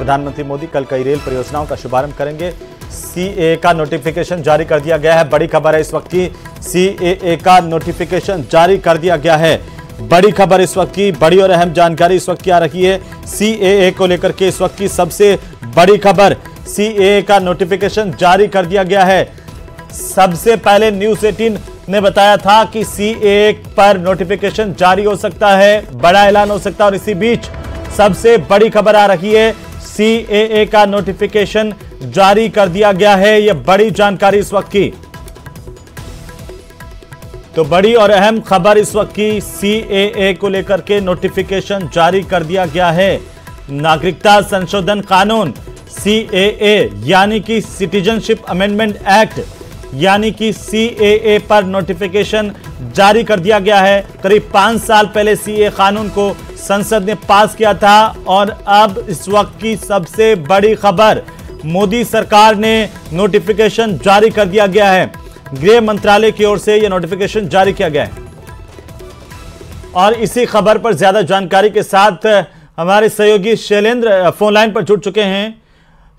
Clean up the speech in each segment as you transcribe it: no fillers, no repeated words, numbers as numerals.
प्रधानमंत्री मोदी कल कई रेल परियोजनाओं का शुभारंभ करेंगे। सीएए का नोटिफिकेशन जारी कर दिया गया है। बड़ी खबर है इस वक्त की, सीएए का नोटिफिकेशन जारी कर दिया गया है। बड़ी खबर इस वक्त की, बड़ी और अहम जानकारी इस वक्त की आ रही है सीएए को लेकर के। इस वक्त की सबसे बड़ी खबर, सीएए का नोटिफिकेशन जारी कर दिया गया है। सबसे पहले न्यूज़ 18 ने बताया था कि सीएए पर नोटिफिकेशन जारी हो सकता है, बड़ा ऐलान हो सकता है, और इसी बीच सबसे बड़ी खबर आ रही है, सीएए का नोटिफिकेशन जारी कर दिया गया है। यह बड़ी जानकारी इस वक्त की, तो बड़ी और अहम खबर इस वक्त की, सीएए को लेकर के नोटिफिकेशन जारी कर दिया गया है। नागरिकता संशोधन कानून सीएए यानी कि सिटीजनशिप अमेंडमेंट एक्ट यानी कि सीएए पर नोटिफिकेशन जारी कर दिया गया है। करीब 5 साल पहले सीएए कानून को संसद ने पास किया था और अब इस वक्त की सबसे बड़ी खबर, मोदी सरकार ने नोटिफिकेशन जारी कर दिया गया है। गृह मंत्रालय की ओर से यह नोटिफिकेशन जारी किया गया है। और इसी खबर पर ज्यादा जानकारी के साथ हमारे सहयोगी शैलेंद्र फोन लाइन पर जुड़ चुके हैं।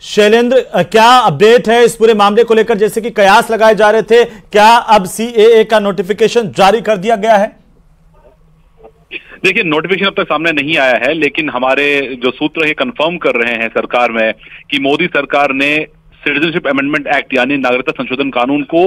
शैलेंद्र, क्या अपडेट है इस पूरे मामले को लेकर? जैसे कि कयास लगाए जा रहे थे, क्या अब सीएए का नोटिफिकेशन जारी कर दिया गया है? देखिए, नोटिफिकेशन अब तक सामने नहीं आया है, लेकिन हमारे जो सूत्र है कंफर्म कर रहे हैं सरकार में कि मोदी सरकार ने सिटीजनशिप अमेंडमेंट एक्ट यानी नागरिकता संशोधन कानून को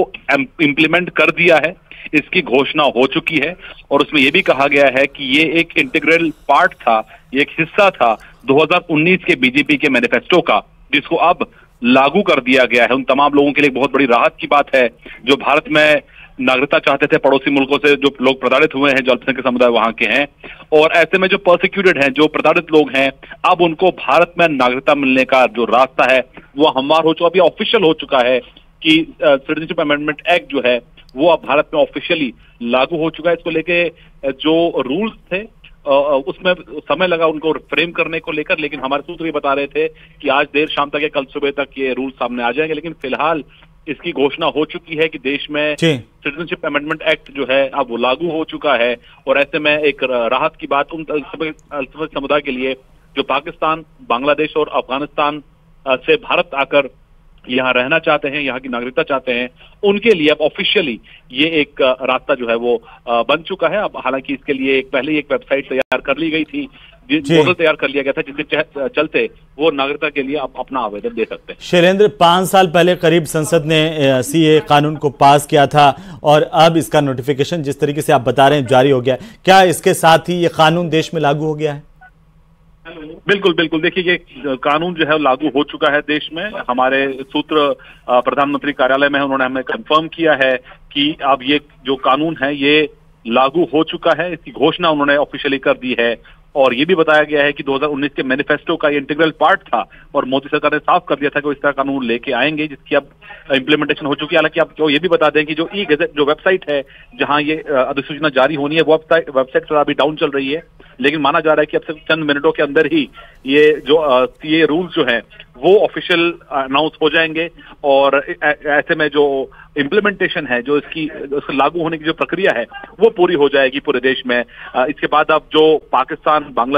इंप्लीमेंट कर दिया है। इसकी घोषणा हो चुकी है और उसमें यह भी कहा गया है कि ये एक इंटीग्रल पार्ट था, ये एक हिस्सा था 2019 के बीजेपी के मैनिफेस्टो का, जिसको अब लागू कर दिया गया है। उन तमाम लोगों के लिए बहुत बड़ी राहत की बात है जो भारत में नागरिकता चाहते थे, पड़ोसी मुल्कों से जो लोग प्रताड़ित हुए हैं, जो अल्पसंख्यक समुदाय वहां के हैं, और ऐसे में जो परसिक्यूटेड हैं, जो प्रताड़ित लोग हैं, अब उनको भारत में नागरिकता मिलने का जो रास्ता है वो हमवार हो चुका, अभी ऑफिशियल हो चुका है कि सिटीजनशिप अमेंडमेंट एक्ट जो है वो अब भारत में ऑफिशियली लागू हो चुका है। इसको लेके जो रूल्स थे उसमें समय लगा उनको फ्रेम करने को लेकर, लेकिन हमारे सूत्र ये बता रहे थे कि आज देर शाम तक या कल सुबह तक ये रूल सामने आ जाएंगे। लेकिन फिलहाल इसकी घोषणा हो चुकी है कि देश में सिटीजनशिप अमेंडमेंट एक्ट जो है अब वो लागू हो चुका है। और ऐसे में एक राहत की बात उन अल्पसंख्यक समुदाय के लिए जो पाकिस्तान, बांग्लादेश और अफगानिस्तान से भारत आकर यहाँ रहना चाहते हैं, यहाँ की नागरिकता चाहते हैं, उनके लिए अब ऑफिशियली ये एक रास्ता जो है वो बन चुका है। अब हालांकि इसके लिए पहले ही एक वेबसाइट तैयार कर ली गई थी, पोर्टल तैयार कर लिया गया था, जिसके चलते वो नागरिकता के लिए आप अपना आवेदन दे सकते हैं। शैलेंद्र, 5 साल पहले करीब संसद ने सीएए कानून को पास किया था और अब इसका नोटिफिकेशन जिस तरीके से आप बता रहे हैं जारी हो गया, क्या इसके साथ ही ये कानून देश में लागू हो गया है? बिल्कुल बिल्कुल, देखिए ये कानून जो है लागू हो चुका है देश में। हमारे सूत्र प्रधानमंत्री कार्यालय में उन्होंने हमें कंफर्म किया है कि अब ये जो कानून है ये लागू हो चुका है। इसकी घोषणा उन्होंने ऑफिशियली कर दी है और ये भी बताया गया है कि 2019 के मैनिफेस्टो का ये इंटीग्रल पार्ट था और मोदी सरकार ने साफ कर दिया था कि वो इसका कानून लेके आएंगे, जिसकी अब इम्प्लीमेंटेशन हो चुकी है। हालांकि आपको ये भी बता दें कि जो ई गज़ेट जो वेबसाइट है जहां ये अधिसूचना जारी होनी है, वो वेबसाइट अभी डाउन चल रही है, लेकिन माना जा रहा है कि अब से चंद मिनटों के अंदर ही ये जो सीए रूल्स जो हैं वो ऑफिशियल अनाउंस हो जाएंगे। और ऐसे में जो इम्प्लीमेंटेशन है, जो इसकी लागू होने की जो प्रक्रिया है वो पूरी हो जाएगी पूरे देश में। इसके बाद अब जो पाकिस्तान, बांग्लादेश